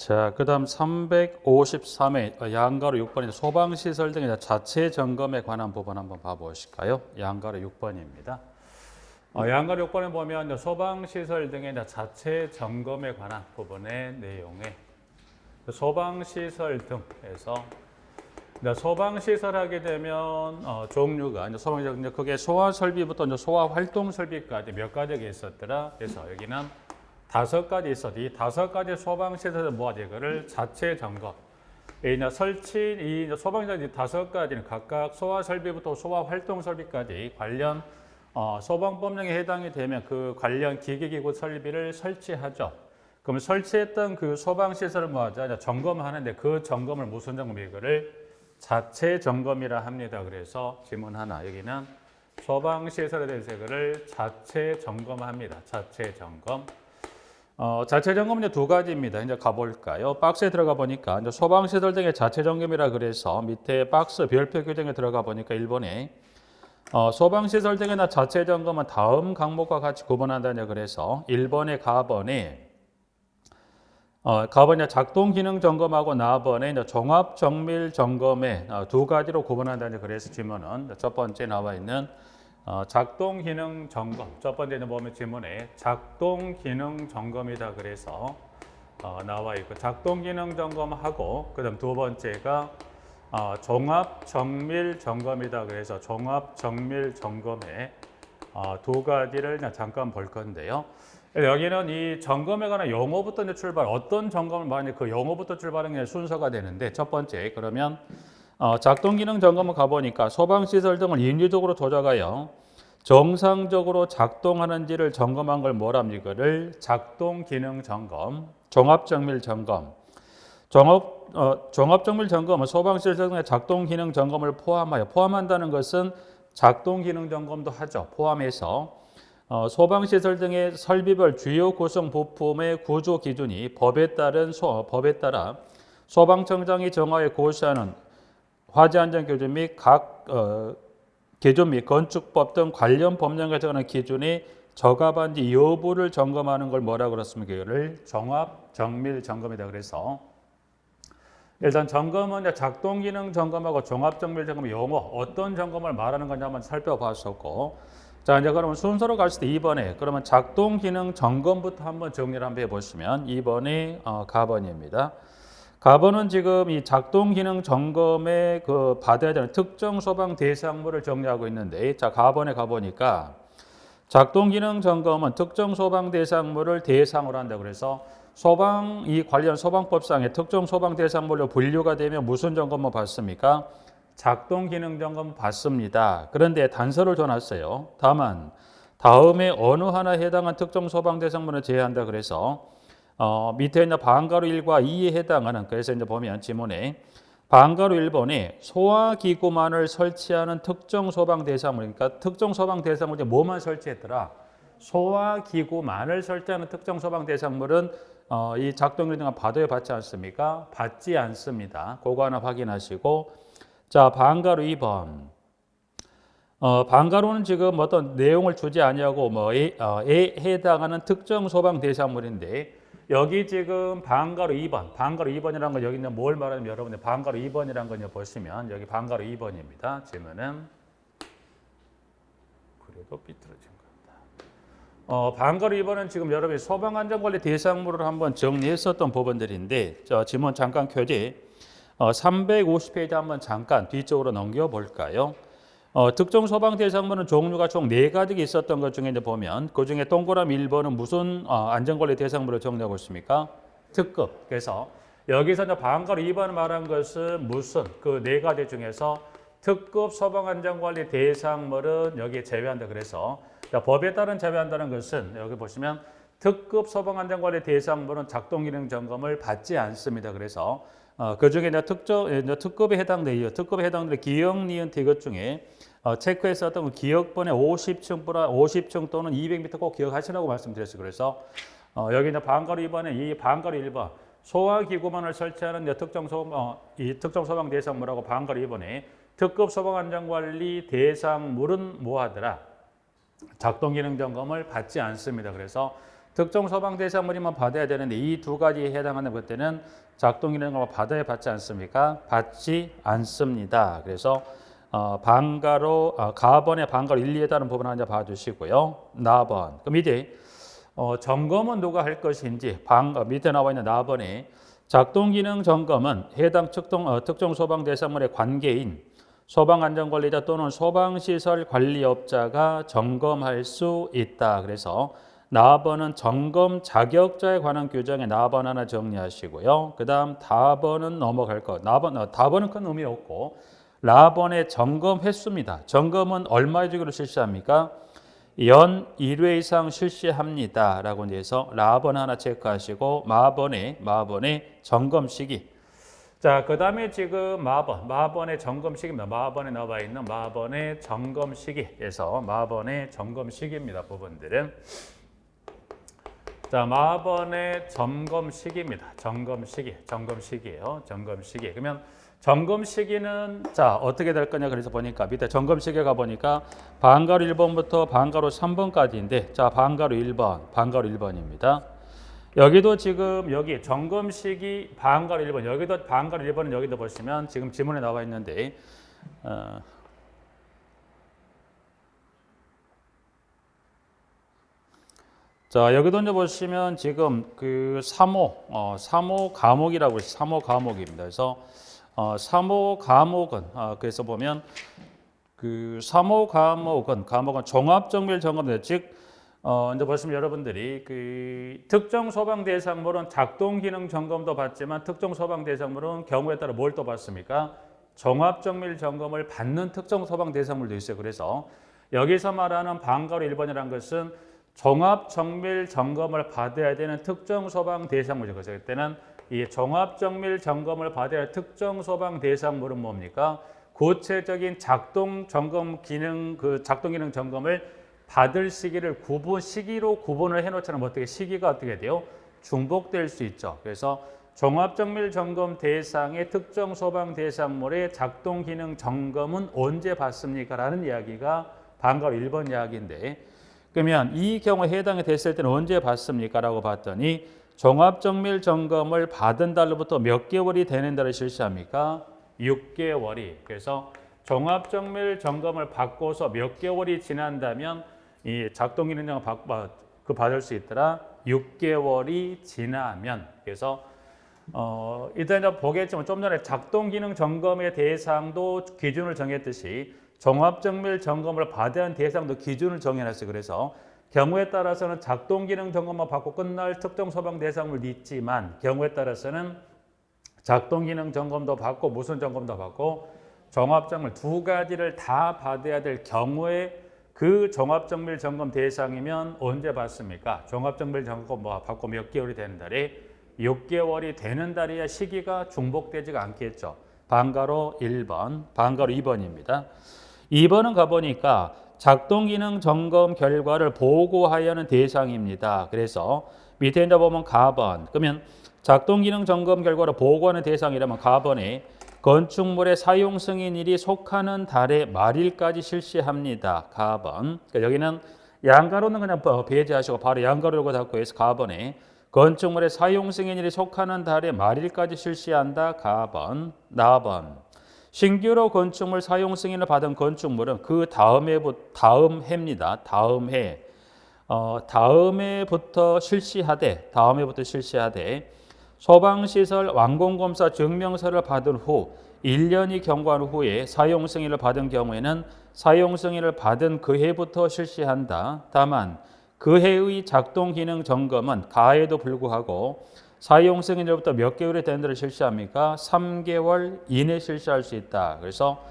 자, 그다음 353회 양가로 6번인 소방시설 등의 자체 점검에 관한 부분 한번 봐보실까요? 양가로 6번입니다. 양가로 6번에 보면 소방시설 등의 자체 점검에 관한 부분의 내용에 소방시설 등에서 소방시설 하게 되면 종류가 소방시설 그게 소화설비부터 소화활동설비까지 몇 가지가 있었더라. 그래서 여기는 5가지 있어도 이 5가지 소방시설에서 뭐하지? 이거를 자체 점검. 설치, 이 소방시설 5가지는 각각 소화설비부터 소화활동설비까지 관련 소방법령에 해당이 되면 그 관련 기기기구 설비를 설치하죠. 그럼 설치했던 그 소방시설을 뭐하죠? 점검하는데 그 점검을 무슨 점검? 이거를 자체 점검이라 합니다. 그래서 질문 하나, 여기는 소방시설에 대해서 이거를 자체 점검합니다. 자체 점검. 자체 점검은 이제 2가지입니다. 이제 가볼까요? 박스에 들어가 보니까 이제 소방시설 등의 자체 점검이라 그래서 밑에 박스 별표 규정에 들어가 보니까 1번에 소방시설 등의 자체 점검은 다음 강목과 같이 구분한다냐 그래서 1번에 가번에 작동 기능 점검하고 나번에 종합 정밀 점검에 2가지로 구분한다냐 그래서 질문은 첫 번째 나와 있는 작동 기능 점검. 첫 번째는 보면 질문에 작동 기능 점검이다 그래서 나와 있고 작동 기능 점검하고 그다음 두 번째가 종합 정밀 점검이다 그래서 종합 정밀 점검에 2가지를 잠깐 볼 건데요. 여기는 이 점검에 관한 용어부터 이제 출발, 어떤 점검을 말하는지 그 용어부터 출발하는 게 순서가 되는데 첫 번째 그러면 작동 기능 점검을 가보니까 소방시설 등을 인위적으로 조작하여 정상적으로 작동하는지를 점검한 걸 뭐랍니까? 이거를 작동 기능 점검, 종합 정밀 점검. 종합 정밀 점검은 소방시설 등의 작동 기능 점검을 포함한다는 것은 작동 기능 점검도 하죠. 포함해서 소방시설 등의 설비별 주요 구성 부품의 구조 기준이 법에 따라 소방청장이 정하에 고시하는 화재안전 기준 및 각 기준 및 건축법 등 관련 법령에 정하는 기준이 적합한지 여부를 점검하는 걸 뭐라고 그랬습니까? 이거를 종합 정밀 점검이다. 그래서 일단 점검은 작동 기능 점검하고 종합 정밀 점검 용어 어떤 점검을 말하는 건지 한번 살펴봤었고, 자 이제 그러면 순서로 갔을 때 2번에 그러면 작동 기능 점검부터 한번 정리를 한번 해보시면 2번이 가번입니다. 가번은 지금 이 작동 기능 점검에 받아야 되는 특정 소방 대상물을 정리하고 있는데, 자 가번에 가보니까 작동 기능 점검은 특정 소방 대상물을 대상으로 한다. 그래서 이 관련 소방법상의 특정 소방 대상물로 분류가 되면 무슨 점검을 받습니까? 작동 기능 점검 받습니다. 그런데 단서를 줘놨어요. 다만 다음에 어느 하나에 해당한 특정 소방 대상물을 제외한다. 그래서 밑에 있는 방가로 1과 2에 해당하는, 그래서 이제 보면 지문에 방가로 1번에 소화기구만을 설치하는 특정 소방 대상물, 그러니까 특정 소방 대상물이 뭐만 설치했더라? 소화기구만을 설치하는 특정 소방 대상물은 이 작동 기능을 받아야 받지 않습니까? 받지 않습니다. 그거 하나 확인하시고, 자 방가로 2번. 방가로는 지금 어떤 내용을 주지 아니하고 뭐에 해당하는 특정 소방 대상물인데, 여기 지금 방가로 2번이라는 건 여기 있는 뭘 말하냐면 여러분들 방가로 2번이라는 거 보시면 여기 방가로 2번입니다. 질문은 그래도 삐뚤어진 겁니다. 방가로 2번은 지금 여러분이 소방안전관리 대상물을 한번 정리했었던 부분들인데, 자 질문 잠깐 켜지 350페이지 한번 잠깐 뒤쪽으로 넘겨볼까요? 특정 소방 대상물은 종류가 총 4가지가 있었던 것 중에 이제 보면 그 중에 동그라미 1번은 무슨 안전관리 대상물을 정리하고 있습니까? 특급. 그래서 여기서 이제 방가로 2번 말한 것은 무슨 그 4가지 중에서 특급 소방안전관리 대상물은 여기에 제외한다. 그래서 법에 따른 제외한다는 것은 여기 보시면 특급 소방안전관리 대상물은 작동기능 점검을 받지 않습니다. 그래서 그 중에 특급에 해당되는 기억, 니은, 디귿 중에 체크했었던 기억번의 50층 또는 200m 꼭 기억하시라고 말씀드렸어요. 그래서 여기 이제 방가로 2번에 이 방가로 1번 소화기구만을 설치하는 특정 소방 대상물하고 방가로 2번에 특급 소방안전관리 대상물은 뭐하더라? 작동기능 점검을 받지 않습니다. 그래서 특정 소방 대상물이면 받아야 되는데 이 두 가지에 해당하는 것들은 작동기능을 받아야 받지 않습니까? 받지 않습니다. 그래서 방가로 가번의 방가로 1, 2에 따른 부분 하나 봐주시고요. 나번. 그럼 이제 점검은 누가 할 것인지 밑에 나와 있는 나번에 작동기능 점검은 해당 특정 소방 대상물의 관계인 소방안전관리자 또는 소방시설 관리업자가 점검할 수 있다. 그래서 나번은 점검 자격자에 관한 규정에 나번 하나 정리하시고요. 그 다음 다번은 넘어갈 것. 다번은 큰 의미 없고 라번의 점검 횟수입니다. 점검은 얼마의 주기로 실시합니까? 연 1회 이상 실시합니다. 라고 해서 라번 하나 체크하시고 마번의 점검 시기. 자, 그 다음에 지금 마번의 점검 시기입니다. 마번에 나와 있는 마번의 점검 시기에서 마번의 점검 시기입니다. 부분들은. 자, 마번의 점검 시기입니다. 점검 시기예요. 점검 시기. 그러면 점검 시기는 자 어떻게 될 거냐 그래서 보니까 밑에 점검 시기가 보니까 방가로 1번부터 방가로 3번까지인데 자 방가로 1번입니다. 여기도 지금 여기 점검 시기 방가로 1번 여기도 방가로 1번은 여기도 보시면 지금 지문에 나와 있는데 자 여기도 이제 보시면 지금 그 3호 과목이라고 해서 3호 과목입니다. 그래서 3호 과목은 그래서 보면 그 3호 과목은 종합정밀 점검 즉 이제 보시면 여러분들이 그 특정 소방 대상물은 작동 기능 점검도 받지만 특정 소방 대상물은 경우에 따라 뭘 또 받습니까? 종합정밀 점검을 받는 특정 소방 대상물도 있어요. 그래서 여기서 말하는 방가로 1번이라는 것은 종합정밀 점검을 받아야 되는 특정 소방 대상물이죠. 그래서 그때는 이 종합정밀 점검을 받아야 할 특정 소방 대상물은 뭡니까? 구체적인 작동 기능 점검을 받을 시기를 시기로 구분을 해놓자면 어떻게 시기가 어떻게 돼요? 중복될 수 있죠. 그래서 종합정밀 점검 대상의 특정 소방 대상물의 작동 기능 점검은 언제 받습니까? 라는 이야기가 방가로 1번 이야기인데 그러면 이 경우에 해당이 됐을 때는 언제 받습니까? 라고 봤더니 종합정밀 점검을 받은 달로부터 몇 개월이 되는 달에 실시합니까? 6개월이. 그래서 종합정밀 점검을 받고서 몇 개월이 지난다면 이 작동기능을 받을 수 있더라. 6개월이 지나면. 그래서 일단 보겠지만 좀 전에 작동기능 점검의 대상도 기준을 정했듯이 종합정밀 점검을 받아야 하는 대상도 기준을 정해놨어요. 그래서 경우에 따라서는 작동기능 점검만 받고 끝날 특정 소방 대상물도 있지만 경우에 따라서는 작동기능 점검도 받고 무슨 점검도 받고 종합정밀 두 가지를 다 받아야 될 경우에 그 종합정밀 점검 대상이면 언제 받습니까? 종합정밀 점검 받고 몇 개월이 되는 달에 6개월이 되는 달이야 시기가 중복되지가 않겠죠. 방가로 1번, 방가로 2번입니다. 2번은 가보니까 작동기능 점검 결과를 보고하여야 하는 대상입니다. 그래서 밑에 이제 보면 가번. 그러면 작동기능 점검 결과를 보고하는 대상이라면 가번에 건축물의 사용 승인일이 속하는 달의 말일까지 실시합니다. 가번. 그러니까 여기는 양가로는 그냥 배제하시고 바로 양가로라고 닫고 해서 가번에 건축물의 사용 승인일이 속하는 달의 말일까지 실시한다. 가번. 나번. 신규로 건축물 사용 승인을 받은 건축물은 그 다음 해입니다. 다음 해부터 실시하되 소방시설 완공검사 증명서를 받은 후 1년이 경과한 후에 사용 승인을 받은 경우에는 사용 승인을 받은 그 해부터 실시한다. 다만 그 해의 작동 기능 점검은 가해에도 불구하고 사용 승인일부터 몇 개월이 되는 데를 실시합니까? 3개월 이내 실시할 수 있다. 그래서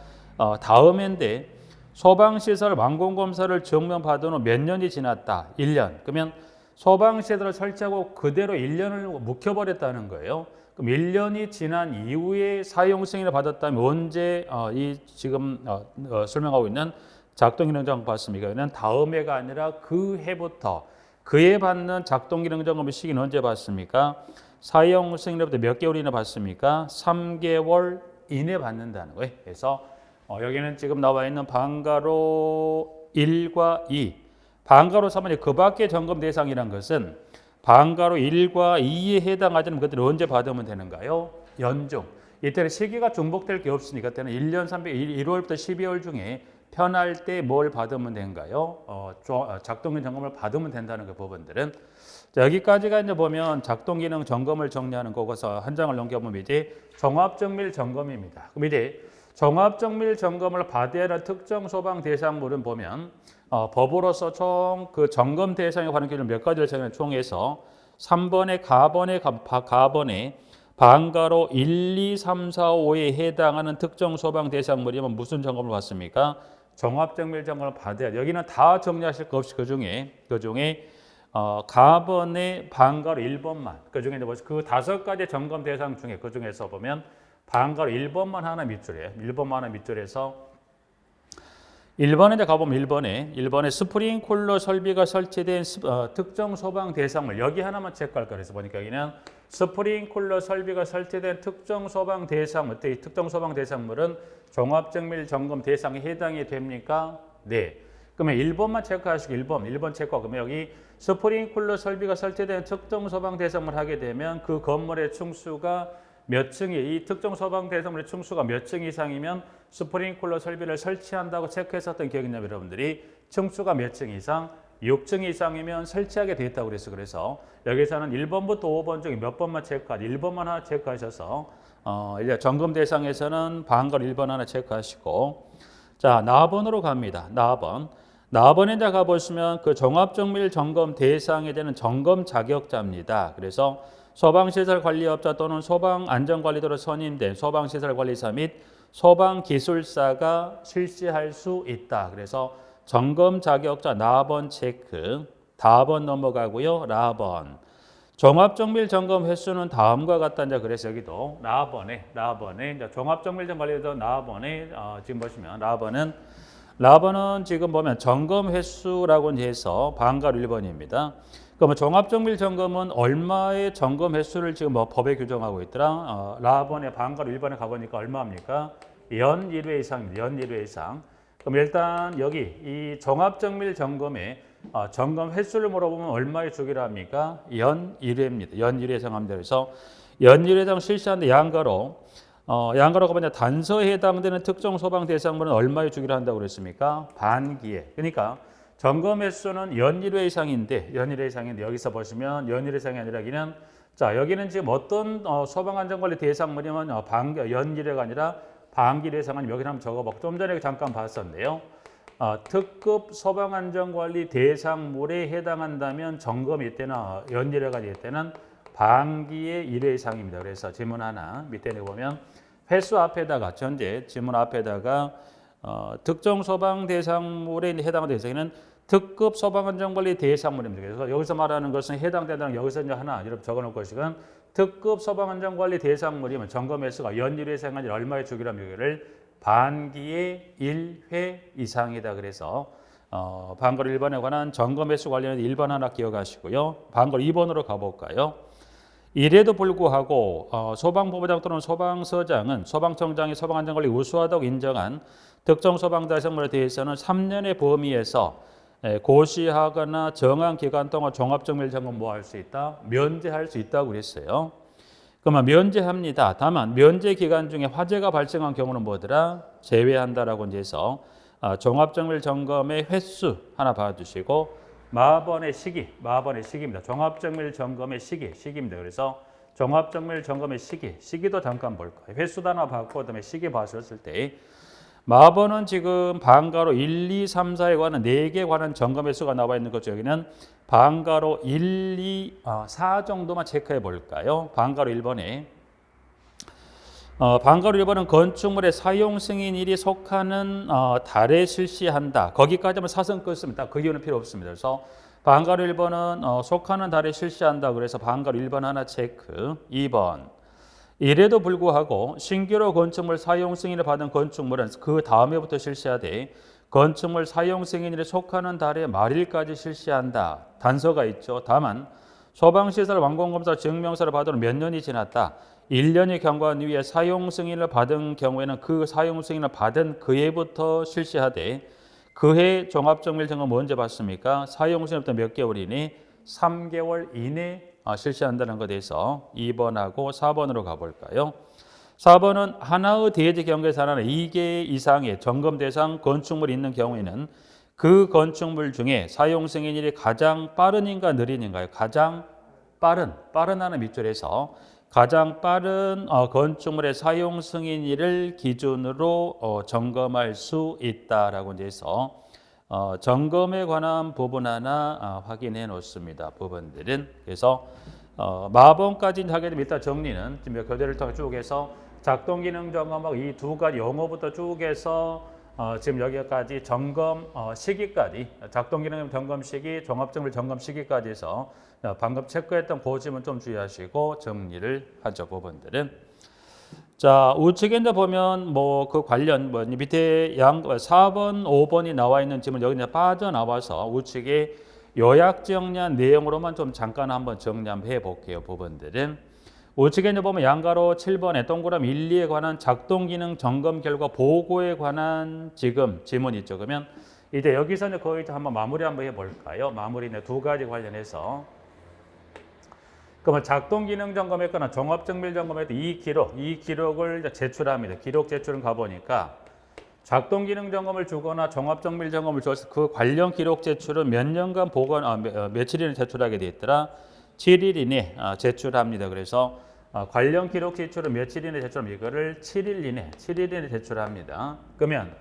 다음 해인데 소방시설 완공검사를 증명받은 후 몇 년이 지났다. 1년. 그러면 소방시설을 설치하고 그대로 1년을 묵혀버렸다는 거예요. 그럼 1년이 지난 이후에 사용 승인을 받았다면 언제 지금 설명하고 있는 작동기능점검 받습니까? 이는 다음 해가 아니라 그 해부터 그해 받는 작동기능점검 시기는 언제 받습니까? 사용 승인으로부터 몇 개월 이내 받습니까? 3개월 이내 받는다는 거예요. 그래서 여기는 지금 나와 있는 방가로 1과 2, 방가로 3은 그 밖의 점검 대상이란 것은 방가로 1과 2에 해당하지 않으면 그때는 언제 받으면 되는가요? 연중. 이때는 시기가 중복될 게 없으니까 그때는 1년 1월부터 12월 중에 편할 때 뭘 받으면 되는가요? 작동기능 점검을 받으면 된다는 그 부분들은. 자, 여기까지가 이제 보면 작동기능 점검을 정리하는 거고서 한 장을 넘겨보면 이제 종합정밀 점검입니다. 그럼 이제 종합정밀 점검을 받아야 하는 특정 소방 대상물은 보면 법으로서 총 그 점검 대상에 관한 기준 몇 가지를 정해 총해서 3번의 가번에 방가로 1, 2, 3, 4, 5에 해당하는 특정 소방 대상물이면 무슨 점검을 받습니까? 종합정밀 점검을 받아야 돼요. 여기는 다 정리하실 거 없이 그중에 가번의 방가로 1번만 그중에 그 5가지 점검 대상 중에 그중에서 보면 방가로 1번만 하나 밑줄이에요. 1번만 하나 밑줄에서 1번에 이제 가보면 1번에 스프링쿨러 설비가 설치된 특정 소방 대상물 여기 하나만 체크할 거예요. 그래서 보니까 여기는 스프링쿨러 설비가 설치된 특정 소방 대상물, 이 특정 소방 대상물은 종합정밀 점검 대상에 해당이 됩니까? 네. 그러면 1번만 체크하시고 1번 체크하고 그러면 여기 스프링쿨러 설비가 설치된 특정 소방 대상물 하게 되면 그 건물의 층수가 몇 층이 이 특정 소방 대상물의 층수가 몇 층 이상이면 스프링쿨러 설비를 설치한다고 체크했었던 기억이 있나요, 여러분들이? 층수가 몇 층 이상? 6층 이상이면 설치하게 돼 있다고 그래서 여기서는 1번부터 5번 중에 몇 번만 체크하지 1번만 하나 체크하셔서 이제 점검 대상에서는 방가로 1번 하나 체크하시고 자, 나번으로 갑니다. 나번에 이제 가보시면 그 종합정밀 점검 대상에 되는 점검 자격자입니다. 그래서 소방시설 관리업자 또는 소방안전관리도로 선임된 소방시설 관리사 및 소방기술사가 실시할 수 있다. 그래서 점검 자격자 나번 체크, 다번 넘어가고요. 라번. 종합정밀 점검 횟수는 다음과 같다. 이제 그래서 여기도 라번에 이제 종합정밀 점검 관리도 나번에 지금 보시면 라번은 지금 보면 점검 횟수라고 해서 방가로 1번입니다. 그러면 종합정밀 점검은 얼마의 점검 횟수를 지금 법에 규정하고 있더라? 라번에 방가로 1번에 가보니까 얼마입니까? 연 1회 이상입니다. 연 1회 이상. 그럼 일단 여기 이 종합정밀 점검에 점검 횟수를 물어보면 얼마의 주기로 합니까? 연 1회입니다. 연 1회 이상 합니다. 그래서 연 1회 이상 실시하는데 양가로가 뭐냐 단서에 해당되는 특정 소방 대상물은 얼마의 주기로 한다고 그랬습니까? 반기에. 그러니까 점검 횟수는 연 1회 이상인데 여기서 보시면 연 1회 이상이 아니라 여기는 지금 어떤 소방안전관리 대상물이면 연 1회가 아니라 반기 대상 아니면 여기 한번 적어봐. 좀 전에 잠깐 봤었는데요. 특급 소방안전관리 대상물에 해당한다면 점검이 이때나 연 1회가 이때는 반기의 1회 이상입니다. 그래서 지문 하나 밑에 보면 횟수 앞에다가 전제 지문 앞에다가 특정 소방 대상물에 해당하는 대상에는 특급 소방안전관리 대상물입니다. 그래서 여기서 말하는 것은 해당된다는 여기서 이제 하나 여러분 적어놓을 것이건 특급 소방안전관리 대상물이면 점검 횟수가 연 1회 이상 아니라 얼마의 주기라면 여기를 반기의 1회 이상이다. 그래서 방가로 1번에 관한 점검 횟수 관련해서 1번 하나 기억하시고요. 방가로 2번으로 가볼까요? 이래도 불구하고 소방본부장 또는 소방서장은 소방청장이 소방안전관리 우수하다고 인정한 특정 소방대상물에 대해서는 3년의 범위에서 고시하거나 정한 기간 동안 종합정밀 점검 뭐 할 수 있다? 면제할 수 있다고 그랬어요. 그러면 면제합니다. 다만 면제 기간 중에 화재가 발생한 경우는 뭐더라? 제외한다라고 이제 해서 종합정밀 점검의 횟수 하나 봐주시고 마번의 시기입니다. 종합정밀 점검의 시기입니다. 그래서 종합정밀 점검의 시기도 잠깐 볼 거예요. 횟수도 하나 봤고 그다음에 시기 봤었을 때 마번은 지금 방가로 1, 2, 3, 4에 관한 4개 관한 점검 횟수가 나와 있는 거죠. 여기는 방가로 1, 2, 4 정도만 체크해 볼까요? 방가로 1번에 방가로 1번은 건축물의 사용 승인일이 속하는 달에 실시한다. 거기까지만 사선 끊습니다. 그 이유는 필요 없습니다. 그래서 방가로 1번은 속하는 달에 실시한다. 그래서 방가로 1번 하나 체크. 2번 이래도 불구하고 신규로 건축물 사용 승인을 받은 건축물은 그 다음에부터 실시하되 건축물 사용 승인일에 속하는 달의 말일까지 실시한다. 단서가 있죠. 다만 소방시설 완공검사 증명서를 받은 몇 년이 지났다. 1년이 경과한 이후에 사용 승인을 받은 경우에는 그 사용 승인을 받은 그 해부터 실시하되 그 해 종합정밀 점검 언제 받습니까? 사용 승인부터 몇 개월이니? 3개월 이내 실시한다는 것에 대해서 2번하고 4번으로 가볼까요? 4번은 하나의 대지 경계선 안에 2개 이상의 점검 대상 건축물이 있는 경우에는 그 건축물 중에 사용 승인일이 가장 빠른인가 느린인가요? 가장 빠른하는 밑줄에서 가장 빠른 건축물의 사용 승인일을 기준으로 점검할 수 있다라고 이제 해서 점검에 관한 부분 하나 확인해 놓습니다. 부분들은 그래서 마번까지 하게 되면 일단 정리는 지금 교재를 통해 쭉 해서 작동 기능 점검하고 이 두 가지 용어부터 쭉 해서 지금 여기까지 점검 시기까지 작동 기능 점검 시기, 종합정밀 점검 시기까지 해서 방금 체크했던 그 지문 좀 주의하시고 정리를 하죠. 부분들은. 자, 우측에 이제 보면 뭐 그 관련 뭐 밑에 4번, 5번이 나와 있는 지문 여기 이제 빠져나와서 우측에 요약 정리한 내용으로만 좀 잠깐 한번 정리 한번 해볼게요. 부분들은. 우측에 이제 보면 양가로 7번에 동그라미 1, 2에 관한 작동 기능 점검 결과 보고에 관한 지금 지문이 있죠. 그러면 이제 여기서 이제 거의 한번 마무리 한번 해볼까요? 마무리 두 가지 관련해서. 그러면 작동 기능 점검했거나 종합 정밀 점검했던 이 기록을 제출합니다. 기록 제출은 가보니까 작동 기능 점검을 주거나 종합 정밀 점검을 줘서 그 관련 기록 제출은 몇 년간 보관, 며칠 이내 제출하게 돼 있더라. 7일 이내 제출합니다. 그래서 관련 기록 제출은 며칠 이내 제출하면 이거를 7일 이내 제출합니다. 그러면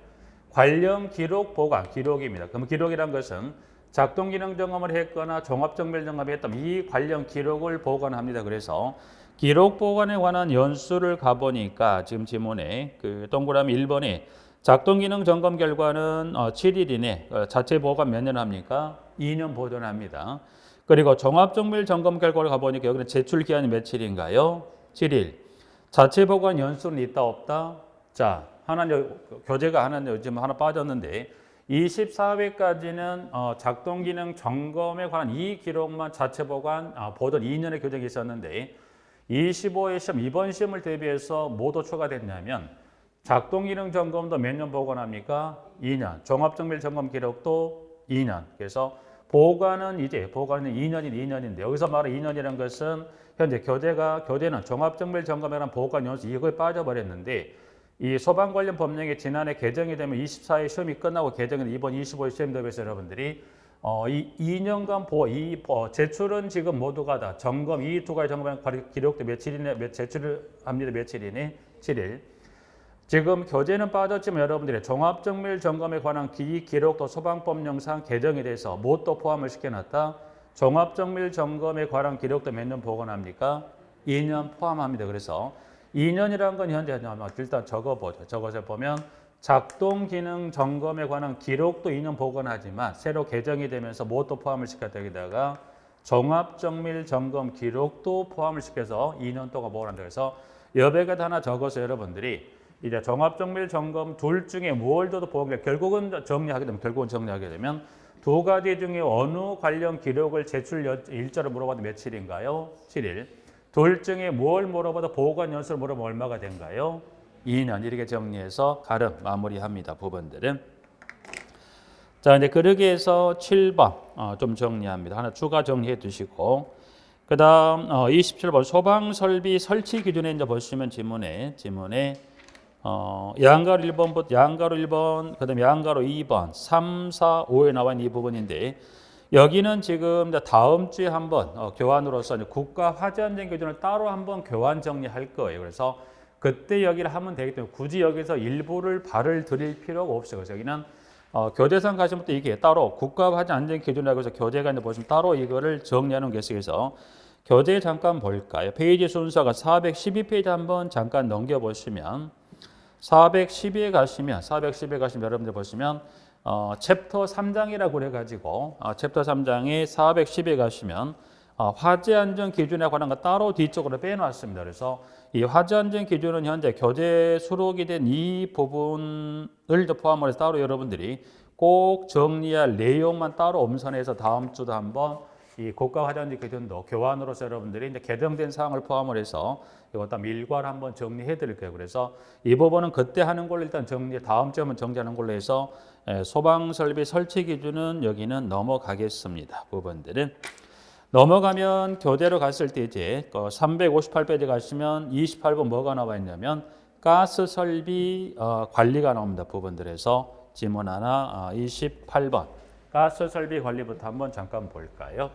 관련 기록 보관 기록입니다. 그럼 기록이란 것은 작동 기능 점검을 했거나 종합 정밀 점검을 했다면 이 관련 기록을 보관합니다. 그래서 기록 보관에 관한 연수를 가보니까 지금 지문에 그 동그라미 1번에 작동 기능 점검 결과는 7일 이내 자체 보관 몇 년 합니까? 2년 보존합니다. 그리고 종합 정밀 점검 결과를 가보니까 여기는 제출 기한이 며칠인가요? 7일. 자체 보관 연수는 있다 없다? 자, 교재가 요즘 하나 빠졌는데 24회까지는 작동 기능 점검에 관한 이 기록만 자체 보관 보존 2년의 교정이 있었는데 25회 시험 이번 시험을 대비해서 모두 추가됐냐면 작동 기능 점검도 몇 년 보관합니까? 2년. 종합 정밀 점검 기록도 2년. 그래서 보관은 2년인데 여기서 말하는 2년이라는 것은 현재 교재는 종합 정밀 점검에 관한 보관 연수 이거에 빠져버렸는데 이 소방 관련 법령이 지난해 개정이 되면 24회 시험이 끝나고 개정은 이번 25회 시험 대비해서 여러분들이 이 2년간 제출은 지금 모두가 다 점검 이 두 가지 점검 기록도 며칠이네 제출을 합니다. 며칠이네 7일. 지금 교재는 빠졌지만 여러분들의 종합정밀 점검에 관한 기록도 소방법령상 개정이 돼서 무엇도 포함을 시켜놨다. 종합정밀 점검에 관한 기록도 몇 년 보관합니까? 2년 포함합니다. 그래서 2년이라는 건 현재 일단 적어보죠. 적어서 보면 작동 기능 점검에 관한 기록도 2년 보관하지만 새로 개정이 되면서 무엇도 포함을 시켰다. 여기다가 종합정밀 점검 기록도 포함을 시켜서 2년 동안 보관한다. 그래서 여백에다 하나 적어서 여러분들이 이제 종합정밀 점검 둘 중에 무엇을 둬도 보면 결국은 정리하게 되면 두 가지 중에 어느 관련 기록을 제출 일자로 물어봐도 며칠인가요? 7일. 둘 중에 뭘 물어봐도 보관 연수를 물어보면 얼마가 된가요? 2년. 이렇게 정리해서 가름 마무리합니다. 부분들은. 자, 이제 그러기 위해서 7번 좀 정리합니다. 하나 추가 정리해 두시고 그 다음 27번 소방설비 설치 기준에 이제 보시면 지문에 양가로 1번, 그다음에 양가로 2번, 3, 4, 5에 나와 있는 이 부분인데 여기는 지금 다음 주에 한번 교환으로서 국가 화재안전 기준을 따로 한번 교환 정리할 거예요. 그래서 그때 여기를 하면 되기 때문에 굳이 여기서 일부를 발을 들일 필요가 없어요. 그래서 여기는 교재상 가시면 또 이게 따로 국가 화재안전 기준이라고 해서 교재가 있는데 보시면 따로 이거를 정리하는 게 있어서 교재 잠깐 볼까요? 페이지 순서가 412페이지 한번 잠깐 넘겨보시면 410에 가시면 여러분들 보시면 챕터 3장이라고 그래가지고 챕터 3장에 410에 가시면 화재 안전 기준에 관한 거 따로 뒤쪽으로 빼놨습니다. 그래서 이 화재 안전 기준은 현재 교재 수록이 된 이 부분을 포함을 해서 따로 여러분들이 꼭 정리할 내용만 따로 엄선해서 다음 주도 한번 이 국가 화재 안전 기준도 교환으로서 여러분들이 이제 개정된 사항을 포함을 해서 이것도 일괄 한번 정리해 드릴 거예요. 그래서 이 부분은 그때 하는 걸로 일단 다음 주에 한번 정리하는 걸로 해서 소방 설비 설치 기준은 여기는 넘어가겠습니다. 부분들은. 넘어가면 교대로 갔을 때 이제 358페이지 가시면 28번 뭐가 나와 있냐면 가스 설비 관리가 나옵니다. 부분들에서 지문 하나 28번 가스 설비 관리부터 한번 잠깐 볼까요?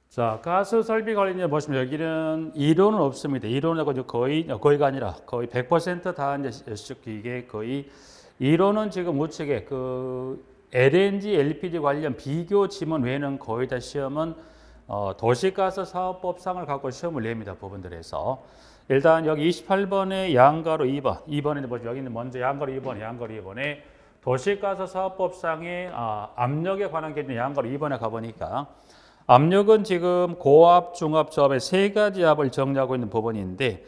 자, 가스 설비 관리는 보시면 여기는 이론은 없습니다. 이론은 거의가 아니라 거의 100%다 이제 이게 거의 이론은 지금 우측에 그 LNG, LPG 관련 비교 지문 외에는 거의 다 시험은 도시가스 사업법상을 갖고 시험을 냅니다. 부분들에서 일단 여기 28번에 양가로 2번, 2번에 보시면 여기는 먼저 양가로 2번에 도시가스 사업법상의 압력에 관한 게 있는 양가로 2번에 가보니까 압력은 지금 고압, 중압, 저압의 세 가지 압을 정리하고 있는 부분인데,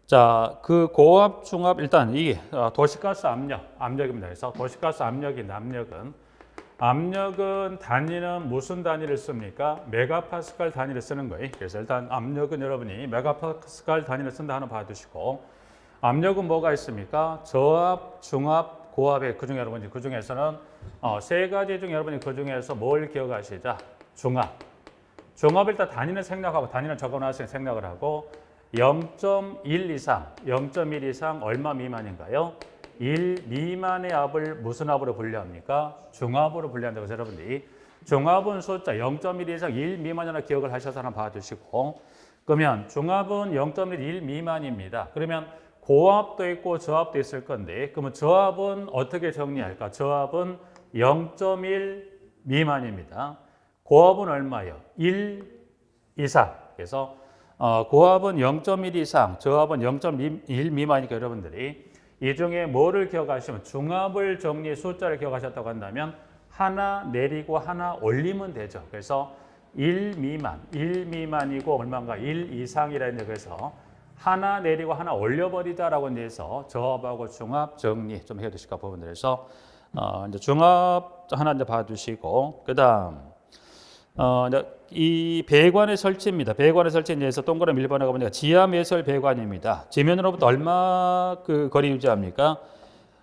자, 그 고압, 중압 일단 이게 도시가스 압력입니다. 그래서 도시가스 압력은 단위는 무슨 단위를 씁니까? 메가파스칼 단위를 쓰는 거예요. 그래서 일단 압력은 여러분이 메가파스칼 단위를 쓴다 하나 봐두시고, 압력은 뭐가 있습니까? 저압, 중압, 고압의 그중에 여러분이 그 중에서는 세 가지 중 여러분이 그 중에서 뭘 기억하시자? 중압 일단 단위는 생략하고 단위는 적어놨으니 생략을 하고 0.1 이상 얼마 미만인가요? 1 미만의 압을 무슨 압으로 분류합니까? 중압으로 분류한다고 해서 여러분들이 중압은 숫자 0.1 이상 1 미만이라 기억을 하셔서 하나 봐주시고 그러면 중압은 0.1 1 미만입니다. 그러면 고압도 있고 저압도 있을 건데 그러면 저압은 어떻게 정리할까? 저압은 0.1 미만입니다. 고압은 얼마예요? 1 이상. 그래서 고압은 0.1 이상, 저압은 0.1 미만이니까 여러분들이 이 중에 뭐를 기억하시면 중압을 정리 숫자를 기억하셨다고 한다면 하나 내리고 하나 올리면 되죠. 그래서 1 미만이고 얼마인가 1 이상이라 했는데 그래서 하나 내리고 하나 올려버리자라고 해서 저압하고 중압 정리 좀 해두실까 부분들에서 이제 중압 하나 이제 봐두시고 그다음 이 배관의 설치입니다. 배관의 설치에서 동그라미 1번에 가보니까 지하 매설 배관입니다. 지면으로부터 얼마 그 거리 유지합니까?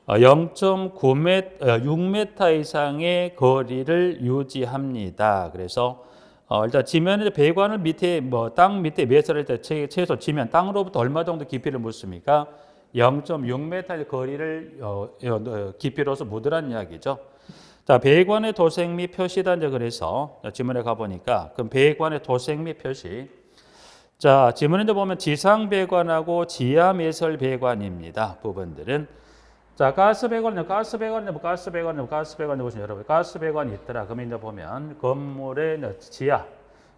0.9m, 6m 이상의 거리를 유지합니다. 그래서 일단 지면의 배관을 밑에 땅 밑에 매설할 때 최소 지면 땅으로부터 얼마 정도 깊이를 묻습니까? 0.6m의 거리를 깊이로서 묻으라는 이야기죠. 자, 배관의 도색 및 표시다 이제 그래서 지문에 가 보니까 그럼 배관의 도색 및 표시. 자, 지문에 보면 지상 배관하고 지하 매설 배관입니다. 부분들은 자, 가스 배관이 보시면 여러분 가스 배관이 있더라. 그러면 이제 보면 건물의 지하.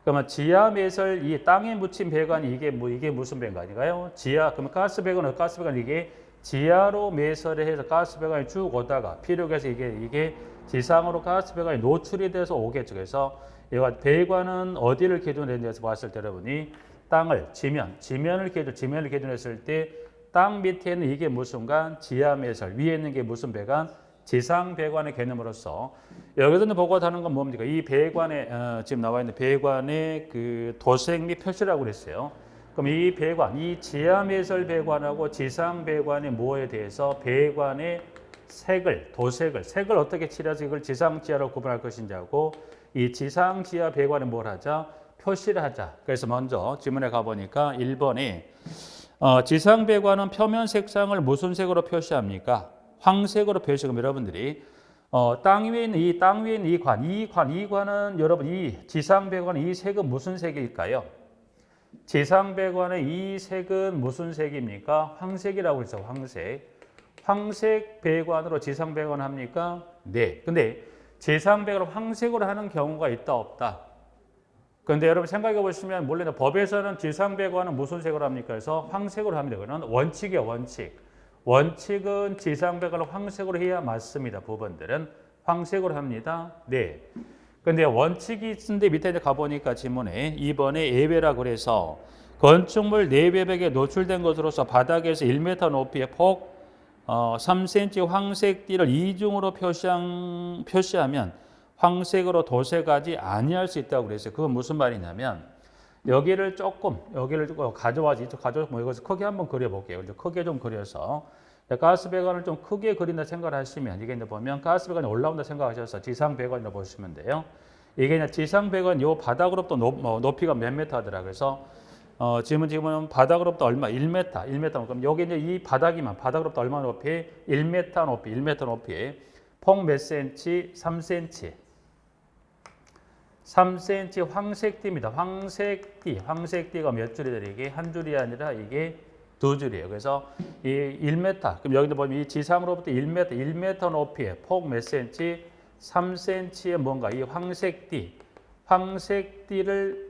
그러면 지하 매설 이 땅에 묻힌 배관이 이게 무슨 배관인가요? 지하. 그러면 가스 배관 이게 지하로 매설을 해서 가스 배관이 쭉 오다가 필요해서 이게 지상으로 가스 배관이 노출이 돼서 오겠죠. 그래서 이와 배관은 어디를 기준으로 했는지 봤을 때 여러분이 땅을 지면을 기준했을 때 땅 밑에는 이게 무슨가 지하 매설, 위에 있는 게 무슨 배관? 지상 배관의 개념으로서 여기서 보고 하는 건 뭡니까? 이 배관에 지금 나와 있는 배관의 그 도색 및 표시라고 그랬어요. 그럼 이 배관, 이 지하 매설 배관하고 지상 배관의 뭐에 대해서 배관의 색을 어떻게 칠해서 이걸 지상 지하로 구분할 것인지 하고 이 지상 지하 배관에 뭘 하자? 표시를 하자. 그래서 먼저 지문에 가보니까 1번에 지상 배관은 표면 색상을 무슨 색으로 표시합니까? 황색으로 표시하면 여러분들이 땅 위에 있는 이 관은 여러분 이 지상 배관의 이 색은 무슨 색일까요? 지상 배관의 이 색은 무슨 색입니까? 황색이라고 했죠. 황색 배관으로 지상 배관 합니까? 네. 근데 지상 배관을 황색으로 하는 경우가 있다 없다? 그런데 여러분 생각해 보시면 물론 법에서는 지상 배관은 무슨 색으로 합니까? 그래서 황색으로 합니다. 그건 원칙이에요. 원칙은 지상 배관을 황색으로 해야 맞습니다. 부분들은 황색으로 합니다. 네. 근데 원칙이 있는데 밑에 가보니까 지문에 2번에 예외라고 그래서 건축물 내외벽에 노출된 것으로서 바닥에서 1m 높이의 폭 3cm 황색 띠를 이중으로 표시하면 황색으로 도색하지 아니할 수 있다고 그랬어요. 그건 무슨 말이냐면 여기를 조금 가져와서 이쪽 가져와서 뭐 이것을 크게 한번 그려볼게요. 이제 크게 좀 그려서 가스 배관을 좀 크게 그린다 생각하시면 이게 이제 보면 가스 배관이 올라온다 생각하셔서 지상 배관이라고 보시면 돼요. 이게 이제 지상 배관 요 바닥으로부터 높이가 몇 미터 하더라. 그래서 지금은 바닥으로부터 얼마 1m. 그럼 여기 이제 이 바닥이면 바닥으로부터 얼마 높이 1m 높이 폭 몇 cm? 3cm. 3cm 황색띠입니다. 황색띠가 몇 줄이더라? 이게 한 줄이 아니라 이게 두 줄이에요. 그래서 이 1m. 그럼 여기도 보면 이 지상으로부터 1m 높이에 폭 몇 cm? 3cm의 뭔가 이 황색띠를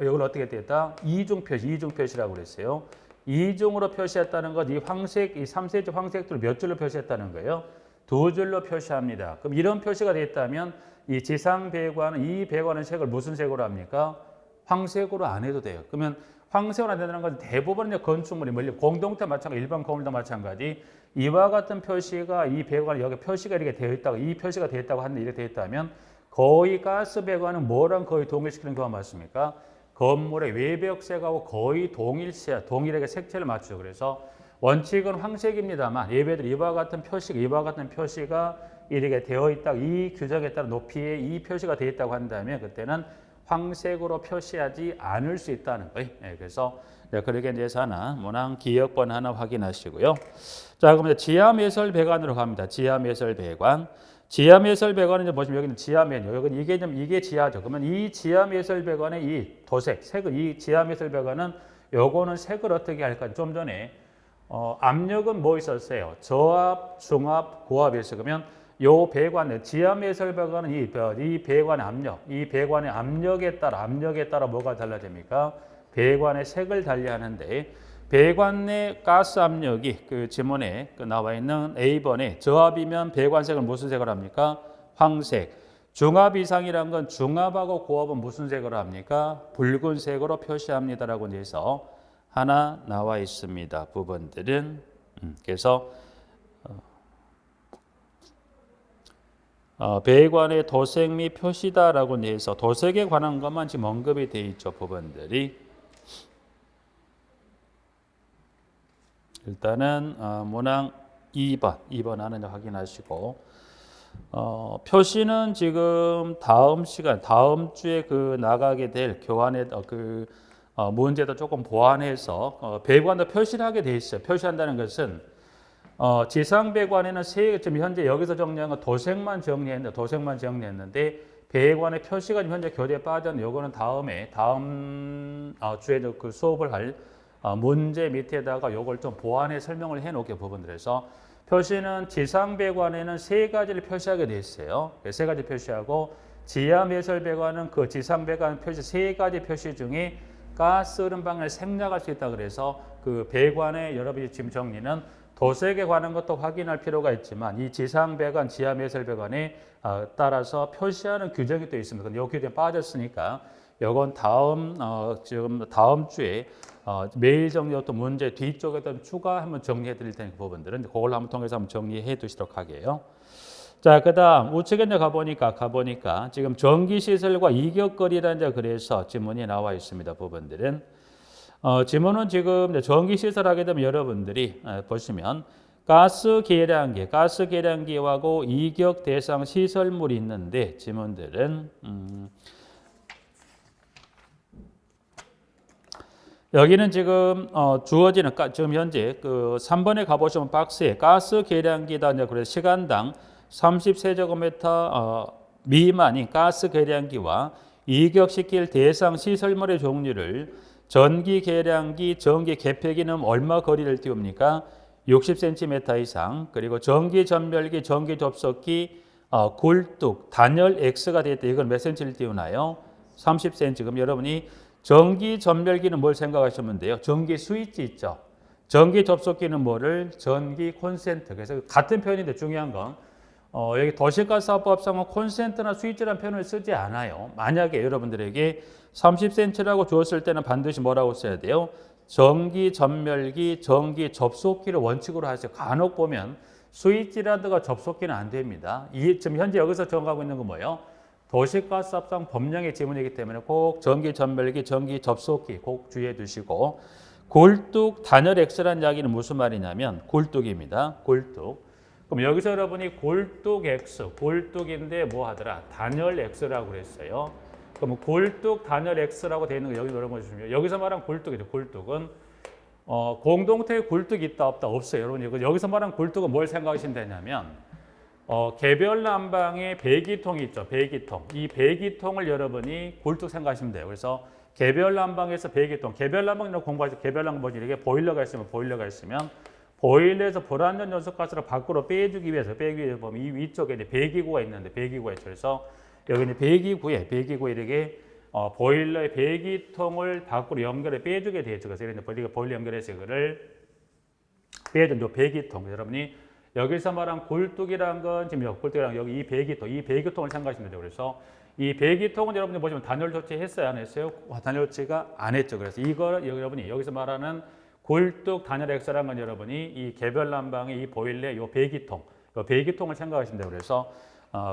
이걸 어떻게 됐다? 이중 표시라고 그랬어요. 이중으로 표시했다는 것, 이 3cm 황색띠를 몇 줄로 표시했다는 거예요? 두 줄로 표시합니다. 그럼 이런 표시가 됐다면 이 지상 배관은 이 배관의 색을 무슨 색으로 합니까? 황색으로 안 해도 돼요. 그러면 황색으로 안 된다는 건 대부분의 건축물이 공동체 마찬가지, 일반 건물도 마찬가지 이와 같은 표시가 이 배관에 여기 표시가 이렇게 되어 있다고 이 표시가 되어 있다고 하는데 이렇게 되어 있다면 거의 가스 배관은 뭐랑 거의 동일시키는 경우가 많습니까? 건물의 외벽색하고 거의 동일하게 색채를 맞추죠. 그래서 원칙은 황색입니다만 예배들 이와 같은 표시가 이렇게 되어 있다. 이 규정에 따른 높이에 이 표시가 되어 있다고 한다면 그때는 황색으로 표시하지 않을 수 있다는 거예요. 그래서 그렇게 돼서 하나 문항 기억번 하나 확인하시고요. 자, 그럼 지하 매설 배관으로 갑니다. 지하 매설 배관. 지하 매설 배관은 이제 보시면 여기는 지하 메뉴. 여기는 이게 지하죠. 그러면 이 지하 매설 배관의 이 색을 이 지하 매설 배관은 요거는 색을 어떻게 할까? 좀 전에 압력은 뭐 있었어요? 저압, 중압, 고압이었어요. 그러면 요 배관의 지하 매설 배관은 이 배관의 압력에 따라 뭐가 달라집니까? 배관의 색을 달리하는데 배관 내 가스 압력이 그 지문에 나와 있는 A번에 저압이면 배관색을 무슨 색으로 합니까? 황색. 중압 이상이란 건 중압하고 고압은 무슨 색으로 합니까? 붉은색으로 표시합니다라고 해서 하나 나와 있습니다. 부분들은 그래서 배관의 도색 및 표시다라고 해서 도색에 관한 것만 지금 언급이 되어 있죠. 부분들이 일단은 문항 2번 하는 확인하시고 표시는 지금 다음 주에 나가게 될 교환의 문제도 조금 보완해서 배관도 표시를 하게 돼 있어요. 표시한다는 것은 지상 배관에는 지금 현재 여기서 정리한 건 도색만 정리했는데 배관의 표시가 지금 현재 교재에 빠졌는데 요거는 다음 주에 그 수업을 할 문제 밑에다가 요걸 좀 보완해 설명을 해 놓게 부분들에서 표시는 지상 배관에는 세 가지를 표시하게 돼 있어요. 세 가지 표시하고 지하 매설 배관은 그 지상 배관 표시 세 가지 표시 중에 가스 흐름 방향을 생략할 수 있다 그래서 그 배관의 여러분이 지금 정리는 도색에 관한 것도 확인할 필요가 있지만 이 지상 배관, 지하 매설 배관에 따라서 표시하는 규정이 또 있습니다. 근데 이 규정이 빠졌으니까 이건 지금 다음 주에 매일 정리 어떤 문제 뒤쪽에 또 추가 한번 정리해 드릴 테니까 부분들은 그걸 한번 통해서 한번 정리해 두시도록 하게요. 자, 그다음 우측에 이제 가보니까 지금 전기 시설과 이격거리라 이제 그래서 지문이 나와 있습니다. 부분들은 지문은 지금 전기 시설 하게 되면 여러분들이 보시면 가스 계량기하고 이격 대상 시설물이 있는데 지문들은 여기는 지금 주어지는 지금 현재 그 3번에 가보시면 박스에 가스 계량기다 이제 그래서 시간당 30세제곱미터 미만인 가스 계량기와 이격시킬 대상 시설물의 종류를 전기 계량기, 전기 개폐기는 얼마 거리를 띄웁니까? 60cm 이상. 그리고 전기 전멸기, 전기 접속기, 굴뚝, 단열 X가 되었다. 이건 몇 cm를 띄우나요? 30cm. 그럼 여러분이 전기 전멸기는 뭘 생각하시면 돼요? 전기 스위치 있죠. 전기 접속기는 뭐를? 전기 콘센트. 그래서 같은 표현인데 중요한 건 여기 도시가스사업법상은 콘센트나 스위치라는 표현을 쓰지 않아요. 만약에 여러분들에게 30cm라고 주었을 때는 반드시 뭐라고 써야 돼요? 전기 전멸기, 전기 접속기를 원칙으로 하세요. 간혹 보면 스위치라든가 접속기는 안 됩니다. 지금 현재 여기서 정하고 있는 건 뭐예요? 도시가스 합성 법령의 지문이기 때문에 꼭 전기 전멸기, 전기 접속기 꼭 주의해 두시고 굴뚝 단열 X라는 이야기는 무슨 말이냐면 굴뚝입니다. 굴뚝. 그럼 여기서 여러분이 굴뚝 X, 굴뚝인데 뭐 하더라? 단열 X라고 그랬어요. 그럼 굴뚝 단열 X라고 되어 있는 거 여기 여러분 보시면 여기서 말한 굴뚝이죠. 굴뚝은 공동태에 굴뚝이 있다 없다 없어요. 여러분 여기서 말한 굴뚝은 뭘 생각하시면 되냐면 개별 난방에 배기통이 있죠. 배기통. 이 배기통을 여러분이 굴뚝 생각하시면 돼요. 그래서 개별 난방에서 배기통. 개별 난방이라고 공부하실 때 개별 난방 뭐지? 이렇게 보일러가 있으면 보일러에서 불완전 연소가스를 밖으로 빼주기 위해서 보면 이 위쪽에 이제 배기구가 있는데 배기구가 있죠. 그래서 여기 이제 배기구에 이렇게 보일러의 배기통을 밖으로 연결해 빼주게 되죠. 그래서 이제 보일러 연결해서 이거를 빼준 요 배기통. 여러분이 여기서 말한 굴뚝이란 건 지금 굴뚝이란 여기 이 배기통을 생각하시면 돼요. 그래서 이 배기통은 여러분들 보시면 단열 조치했어요, 안 했어요? 단열 조치가 안 했죠. 그래서 이걸 여러분이 여기서 말하는 굴뚝 단열 X라는 건 여러분이 이 개별 난방의 이 보일러의 요 배기통을 생각하시면 돼요. 그래서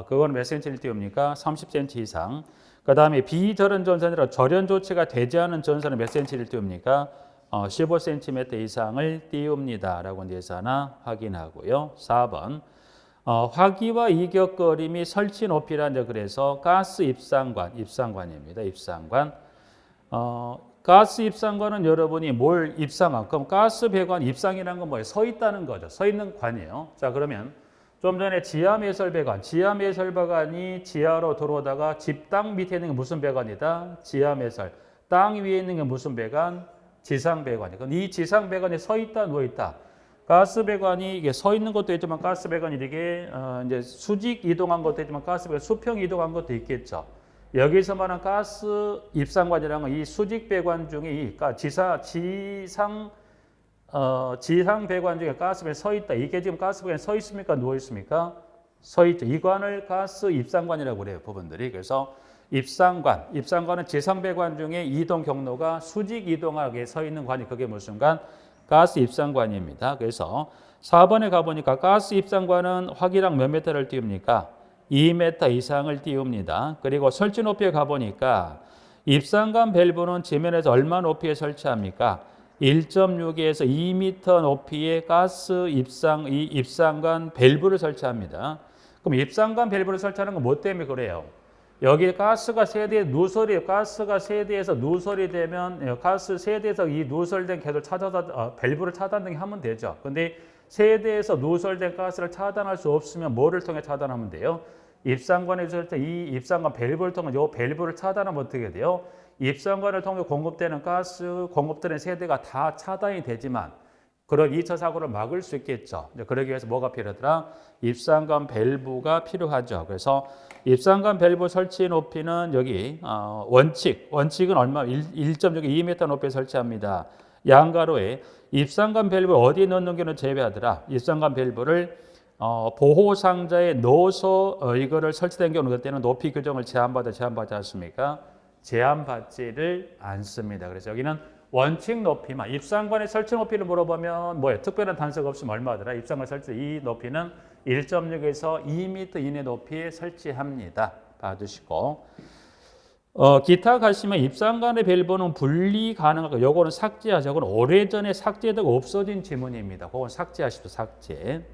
그건 몇 cm를 띄웁니까? 30cm 이상. 그 다음에 비절연 전선이라 절연 조치가 되지 않은 전선은 몇 cm를 띄웁니까? 15cm 이상을 띄웁니다. 라고 이제 하나 확인하고요. 4번. 화기와 이격거림이 설치 높이라는 그래서 가스 입상관입니다. 입상관. 가스 입상관은 여러분이 뭘 입상한? 그럼 가스 배관 입상이라는 건 뭐예요? 서 있다는 거죠. 서 있는 관이에요. 자, 그러면 좀 전에 지하 매설 배관이 지하로 들어오다가 집 땅 밑에 있는 게 무슨 배관이다? 지하 매설. 땅 위에 있는 게 무슨 배관? 지상 배관이에요. 이 지상 배관이 서 있다, 누워 있다. 가스 배관이 이게 서 있는 것도 있지만 가스 배관이 이게 이제 수직 이동한 것도 있지만 가스 배관 수평 이동한 것도 있겠죠. 여기서 말한 가스 입상관이라는 건 이 수직 배관 중에 이 지상 배관 중에 가스 배관이 서 있다. 이게 지금 가스 배관이 서 있습니까? 누워 있습니까? 서 있죠. 이 관을 가스 입상관이라고 그래요. 부분들이. 그래서 입상관은 지상 배관 중에 이동 경로가 수직 이동하게 서 있는 관이 그게 무슨 관? 가스 입상관입니다. 그래서 4번에 가보니까 가스 입상관은 화기랑 몇 미터를 띄웁니까? 2m 이상을 띄웁니다. 그리고 설치 높이에 가보니까 입상관 밸브는 지면에서 얼마 높이에 설치합니까? 1.6에서 2m 높이의 가스 입상관 밸브를 설치합니다. 그럼 입상관 밸브를 설치하는 건 뭐 때문에 그래요? 여기 가스가 세대에 누설이 가스가 세대에서 누설이 되면 가스 세대에서 이 누설된 궤도를 찾아서 밸브를 차단하게 하면 되죠. 근데 세대에서 누설된 가스를 차단할 수 없으면 뭐를 통해 차단하면 돼요? 입상관에서 이 입상관 밸브를 통해 이 밸브를 차단하면 어떻게 돼요? 입상관을 통해 공급되는 가스 공급되는 세대가 다 차단이 되지만 그런 2차 사고를 막을 수 있겠죠. 그러기 위해서 뭐가 필요하더라? 입상관 밸브가 필요하죠. 그래서 입상관 밸브 설치 높이는 여기 원칙은 얼마? 1.6 2m 높이에 설치합니다. 양가로에 입상관 밸브를 어디에 넣는 경우는 제외하더라. 입상관 밸브를 보호 상자에 넣어서 이거를 설치된 경우는 그때는 높이 규정을 제한받지 않습니까? 제한받지를 않습니다. 그래서 여기는 원칙 높이만 입상관의 설치 높이를 물어보면 뭐예요? 특별한 단서가 없으면 얼마더라? 입상관 설치 이 높이는 1.6에서 2m 이내 높이에 설치합니다. 봐주시고 기타 가시면 입상관의 밸브는 분리 가능하고 요거는 삭제하죠. 요거는 오래전에 삭제되고 없어진 지문입니다. 그건 삭제하십시오. 삭제.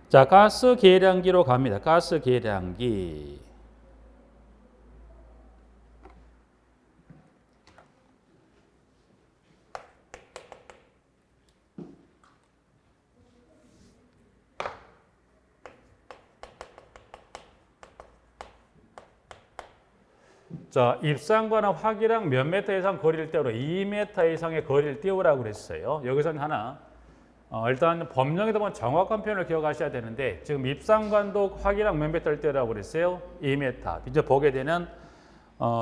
자, 가스 계량기로 갑니다. 가스 계량기. 자, 입상관은 화기랑 몇 미터 이상 거리를 띄우라. 2m 이상의 거리를 띄우라고 그랬어요. 여기서는 하나 일단 법령에도 보면 정확한 표현을 기억하셔야 되는데 지금 입상관도 화기랑 몇 미터를 띄우라고 그랬어요? 2m. 이제 보게 되는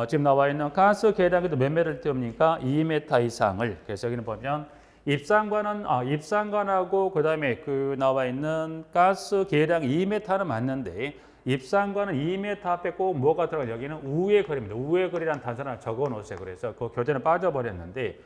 지금 나와 있는 가스 계량기도 몇 미터를 띄웁니까? 2m 이상을. 그래서 여기는 보면 입상관하고 그다음에 그 나와 있는 가스 계량 2m는 맞는데 입상관은 2m 앞에 꼭 뭐가 들어가요? 여기는 우의 거리입니다. 우의 거리라는 단서를 하나 적어 놓으세요. 그래서 그 교재는 빠져버렸는데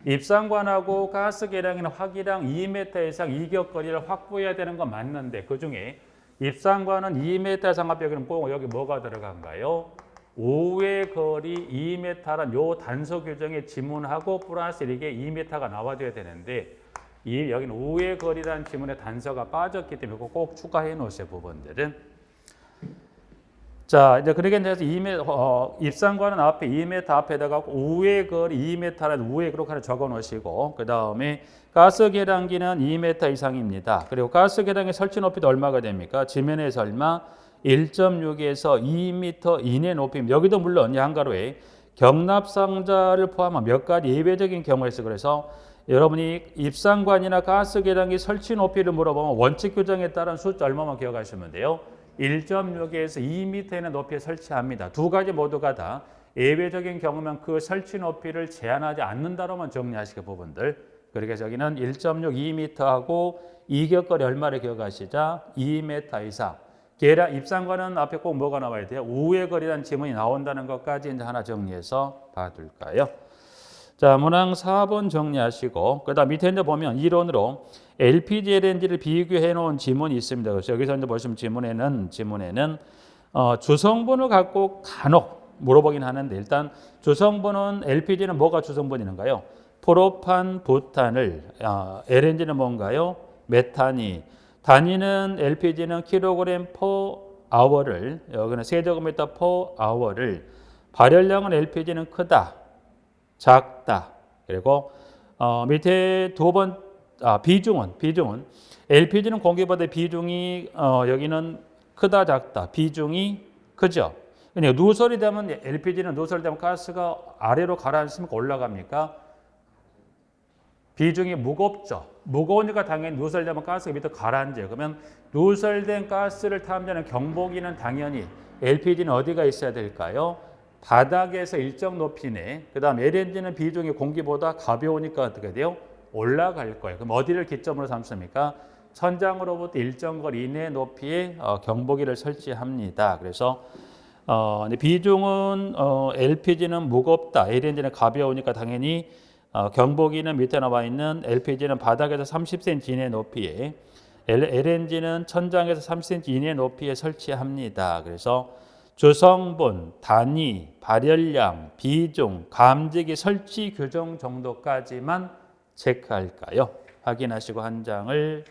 입상관하고 가스 계량이나 화기랑 2m 이상 이격거리를 확보해야 되는 건 맞는데 그중에 입상관은 2m 상압 여기는 꼭 여기 뭐가 들어간가요? 우회 거리 2m란 요 단서 규정에 지문하고 플러스 이게 2m가 나와줘야 되는데 여기는 우회 거리라는 지문에 단서가 빠졌기 때문에 꼭 추가해 놓으세요. 부분들은. 자, 이제 그러게 이제 2m, 입상관은 앞에 2m 앞에다가 우회 거리 2m라는 우회 그렇게 하나 적어 놓으시고, 그 다음에 가스 계량기는 2m 이상입니다. 그리고 가스 계량기 설치 높이도 얼마가 됩니까? 지면에서 얼마? 1.6에서 2m 이내 높이입니다. 여기도 물론 양가로에 경납상자를 포함한 몇 가지 예외적인 경우가 있어요. 그래서 여러분이 입상관이나 가스 계량기 설치 높이를 물어보면 원칙 규정에 따른 숫자 얼마만 기억하시면 돼요. 1.6에서 2m의 높이에 설치합니다. 두 가지 모두가 다 예외적인 경우면 그 설치 높이를 제한하지 않는다로만 정리하시게 부분들. 그러니까 저기는 1.6, 2m하고 이격거리 얼마를 기억하시자? 2m 이상. 계량 입상관은 앞에 꼭 뭐가 나와야 돼요? 우회 거리라는 지문이 나온다는 것까지 이제 하나 정리해서 봐둘까요? 자, 문항 4번 정리하시고, 그 다음 밑에 이제 보면 이론으로 LPG, LNG를 비교해 놓은 지문이 있습니다. 그래서 여기서 이제 보시면 지문에는 주성분을 갖고 간혹 물어보긴 하는데, 일단 주성분은 LPG는 뭐가 주성분인가요? 프로판, 부탄을, LNG는 뭔가요? 메탄이. 단위는 LPG는 킬로그램 per hour를, 여기는 세제곱미터 per hour를, 발열량은 LPG는 크다, 작다. 그리고 밑에 두 번 비중은 LPG는 공기보다 비중이 여기는 크다 작다. 비중이 크죠. 그러니까 누설이 되면 LPG는 누설이 되면 가스가 아래로 가라앉습니까? 올라갑니까? 비중이 무겁죠. 무거우니까 당연히 누설되면 가스가 밑으로 가라앉아요. 그러면 누설된 가스를 탐지하는 경보기는 당연히 LPG는 어디가 있어야 될까요? 바닥에서 일정 높이 내. 그 다음 LNG는 비중이 공기보다 가벼우니까 어떻게 돼요? 올라갈 거예요. 그럼 어디를 기점으로 삼습니까? 천장으로부터 일정 거리 이내 높이에 경보기를 설치합니다. 그래서 비중은 LPG는 무겁다, LNG는 가벼우니까 당연히 경보기는 밑에 나와 있는 LPG는 바닥에서 30cm 이내 높이에, LNG는 천장에서 30cm 이내 높이에 설치합니다. 그래서 주성분, 단위, 발열량, 비중, 감지기 설치 규정 정도까지만 체크할까요? 확인하시고 한 장을.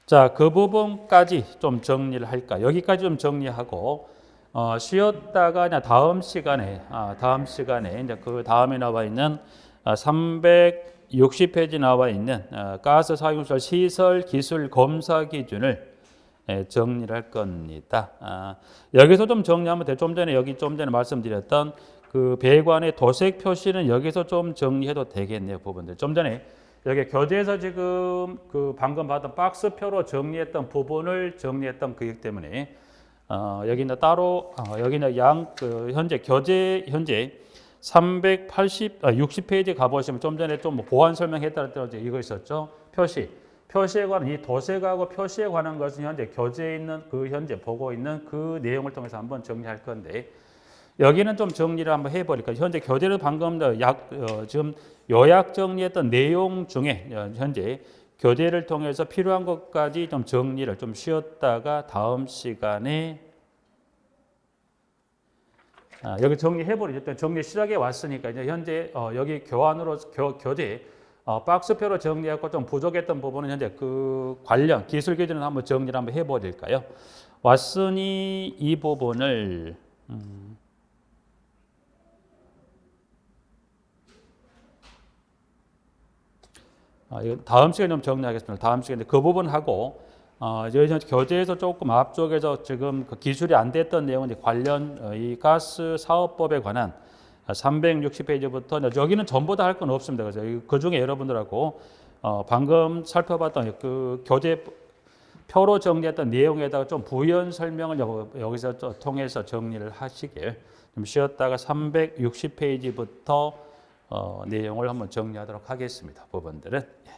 자, 그 부분까지 좀 정리를 할까? 여기까지 좀 정리하고 쉬었다가 그냥 다음 시간에 이제 그 다음에 나와 있는 360페이지 나와 있는 가스 사용설 시설 기술 검사 기준을 정리를 할 겁니다. 여기서 좀 정리하면 돼요. 좀 전에 말씀드렸던 그 배관의 도색 표시는 여기서 좀 정리해도 되겠네요. 부분들. 좀 전에 여기 교재에서 지금 그 방금 받은 박스표로 정리했던 부분을 정리했던 그이기 때문에 여기는 따로 여기는 현재 60페이지 가보시면 좀 전에 좀 보완 설명했다는 이거 있었죠. 표시에 관한 이 도색하고 표시에 관한 것은 현재 교재에 있는 현재 보고 있는 그 내용을 통해서 한번 정리할 건데, 여기는 좀 정리를 한번 해버릴까요? 현재 교재를 방금 지금 요약 정리했던 내용 중에 현재 교재를 통해서 필요한 것까지 좀 정리를 좀 쉬었다가 다음 시간에 여기 정리해버리죠. 일단 정리 시작해 왔으니까 이제 현재 여기 교환으로 교재 박스표로 정리하고 좀 부족했던 부분은 현재 그 관련 기술 기준을 한번 정리를 한번 해버릴까요? 왔으니 이 부분을 다음 시간에 좀 정리하겠습니다. 다음 시간에 그 부분하고 저희 교재에서 조금 앞쪽에서 지금 그 기술이 안 됐던 내용은 관련 이 가스 사업법에 관한 360페이지부터 여기는 전부 다 할 건 없습니다. 그래서 그 중에 여러분들하고 방금 살펴봤던 그 교재 표로 정리했던 내용에다가 좀 부연 설명을 여기서 통해서 정리를 하시길, 좀 쉬었다가 360페이지부터 내용을 한번 정리하도록 하겠습니다. 부분들은. 예.